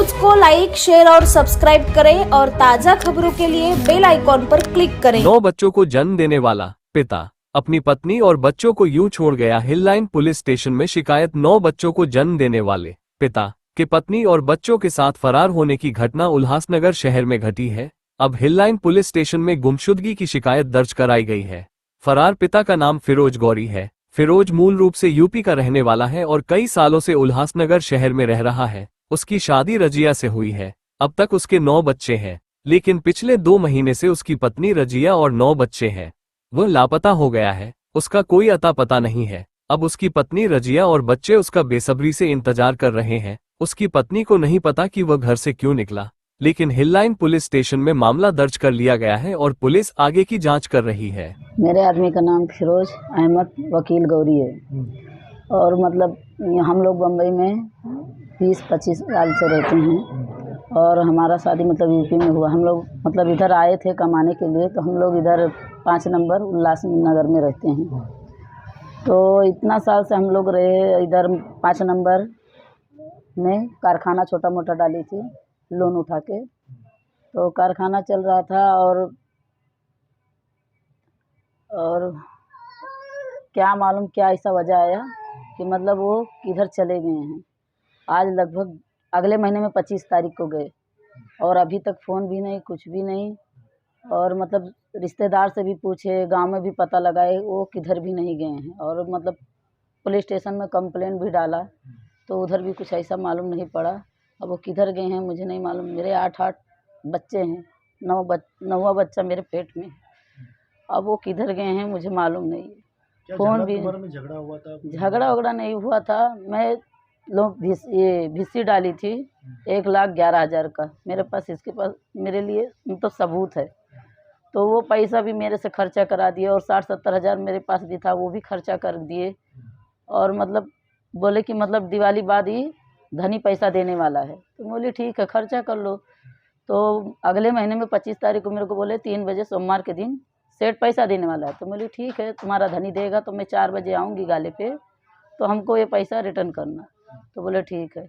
News को like, share और subscribe करें और ताज़ा खबरों के लिए बेल आइकॉन पर क्लिक करें। 9 बच्चों को जन्म देने वाला पिता अपनी पत्नी और बच्चों को यूं छोड़ गया। हिललाइन पुलिस स्टेशन में शिकायत। 9 बच्चों को जन्म देने वाले पिता के पत्नी और बच्चों के साथ फरार होने की घटना उल्लासनगर शहर में घटी है। अब हिललाइन पुलिस स्टेशन में गुमशुदगी की शिकायत दर्ज कराई गई है। फरार पिता का नाम फिरोज गौरी है। फिरोज मूल रूप से यूपी का रहने वाला है और कई सालों से उल्लासनगर शहर में रह रहा है। उसकी शादी रजिया से हुई है। अब तक उसके 9 बच्चे हैं, लेकिन पिछले 2 महीने से उसकी पत्नी रजिया और 9 बच्चे हैं। वह लापता हो गया है। उसका कोई अता पता नहीं है। अब उसकी पत्नी रजिया और बच्चे उसका बेसब्री से इंतजार कर रहे हैं। उसकी पत्नी को नहीं पता कि वह घर से क्यों निकला, लेकिन हिललाइन पुलिस स्टेशन में मामला दर्ज कर लिया गया है और पुलिस आगे की जांच कर रही है। मेरे आदमी का नाम फिरोज अहमद वकील गौरी है और मतलब हम लोग बम्बई में 20-25 साल से रहते हैं और हमारा शादी मतलब यूपी में हुआ। हम लोग मतलब इधर आए थे कमाने के लिए, तो हम लोग इधर 5 नंबर उल्लासनगर में रहते हैं। तो इतना साल से हम लोग रहे इधर 5 नंबर में। कारखाना छोटा मोटा डाली थी लोन उठा के, तो कारखाना चल रहा था और क्या मालूम क्या ऐसा वजह आया कि मतलब वो किधर चले गए हैं। आज लगभग अगले महीने में 25 तारीख को गए और अभी तक फ़ोन भी नहीं, कुछ भी नहीं। और मतलब रिश्तेदार से भी पूछे, गांव में भी पता लगाए, वो किधर भी नहीं गए हैं। और मतलब पुलिस स्टेशन में कंप्लेंट भी डाला तो उधर भी कुछ ऐसा मालूम नहीं पड़ा। अब वो किधर गए हैं मुझे नहीं मालूम। मेरे 8 बच्चे हैं, 9वां बच्चा मेरे पेट में। अब वो किधर गए हैं मुझे मालूम नहीं। फ़ोन भी झगड़ा हुआ था? झगड़ा नहीं हुआ था। मैं लोग ये भिस्सी डाली थी 1,11,000 का। मेरे पास इसके पास मेरे लिए तो सबूत है। तो वो पैसा भी मेरे से खर्चा करा दिए और 60-70 हज़ार मेरे पास भी था, वो भी खर्चा कर दिए। और मतलब बोले कि मतलब दिवाली बाद ही धनी पैसा देने वाला है। तो बोली ठीक है खर्चा कर लो। तो अगले महीने में 25 तारीख को मेरे को बोले 3 बजे सोमवार के दिन सेठ पैसा देने वाला है। तो बोली ठीक है तुम्हारा धनी देगा तो मैं 4 बजे आऊँगी गाले पे, तो हमको ये पैसा रिटर्न करना। तो बोले ठीक है।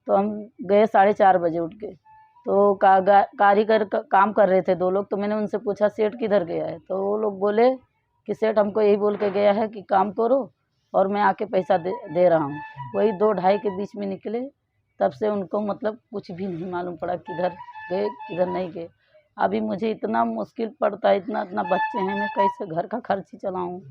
तो हम गए 4:30 बजे उठ के। तो कारीगर काम कर रहे थे 2 लोग। तो मैंने उनसे पूछा सेठ किधर गया है, तो वो लोग बोले कि सेठ हमको यही बोल के गया है कि काम करो और मैं आके पैसा दे रहा हूँ। वही 2-2:30 के बीच में निकले। तब से उनको मतलब कुछ भी नहीं मालूम पड़ा किधर गए किधर नहीं गए। अभी मुझे इतना मुश्किल पड़ता है, इतना बच्चे हैं, मैं कैसे घर का खर्च ही चलाऊँ,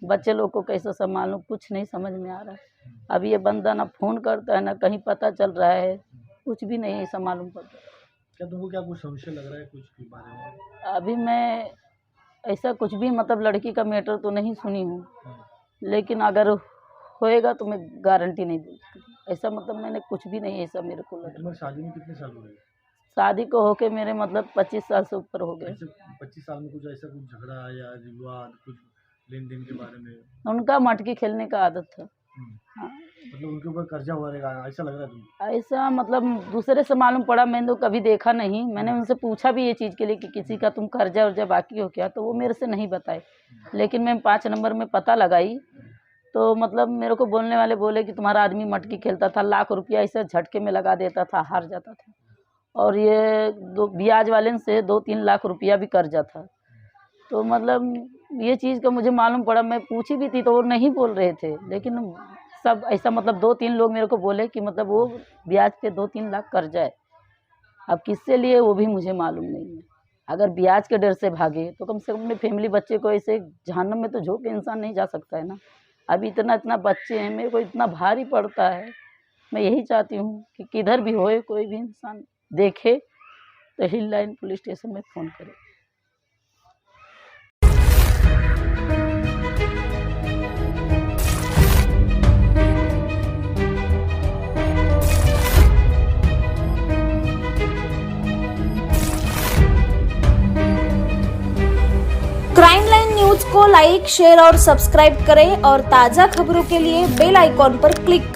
बच्चे लोग को कैसे संभालूँ, कुछ नहीं समझ में आ रहा है। अभी ये बंदा ना फ़ोन करता है ना कहीं पता चल रहा है, कुछ भी नहीं ऐसा मालूम पड़ता। क्या तुमको क्या कुछ संशय लग रहा है कुछ के बारे में? अभी मैं ऐसा कुछ भी मतलब लड़की का मैटर तो नहीं सुनी हूँ, लेकिन अगर होएगा तो मैं गारंटी नहीं दूँ। ऐसा मतलब मैंने कुछ भी नहीं ऐसा मेरे को लगा। तुम्हारी शादी में कितने साल हो गए? शादी को होके मेरे मतलब 25 साल से ऊपर हो गए। 25 साल में कुछ ऐसा कुछ झगड़ा या विवाद, कुछ लेन देन के बारे में? उनका मटकी खेलने का आदत था। हाँ। मतलब उनके ऊपर कर्जा हुआ रहेगा ऐसा लग रहा है तुमको? ऐसा मतलब दूसरे से मालूम पड़ा, मैंने तो कभी देखा नहीं। मैंने उनसे पूछा भी ये चीज़ के लिए कि किसी का तुम कर्जा वर्जा बाकी हो क्या, तो वो मेरे से नहीं बताए। लेकिन मैं 5 नंबर में पता लगाई तो मतलब मेरे को बोलने वाले बोले कि तुम्हारा आदमी मटकी खेलता था, लाख रुपया ऐसे झटके में लगा देता था, हार जाता था। और ये ब्याज वाले से 2-3 लाख रुपया भी कर्जा था। तो मतलब ये चीज़ का मुझे मालूम पड़ा। मैं पूछी भी थी तो वो नहीं बोल रहे थे, लेकिन सब ऐसा मतलब 2-3 लोग मेरे को बोले कि मतलब वो ब्याज पे 2-3 लाख कर्जा है। अब किससे लिए वो भी मुझे मालूम नहीं है। अगर ब्याज के डर से भागे तो कम से कम अपने फैमिली बच्चे को ऐसे जहन्नम में तो झोंक के इंसान नहीं जा सकता है ना। अभी इतना बच्चे हैं, मेरे को इतना भारी पड़ता है। मैं यही चाहती हूँ कि किधर भी होए कोई भी इंसान देखे तो हिललाइन पुलिस स्टेशन में फ़ोन करे। क्राइम लाइन न्यूज को लाइक, शेयर और सब्सक्राइब करें और ताज़ा खबरों के लिए बेल आइकॉन पर क्लिक करें।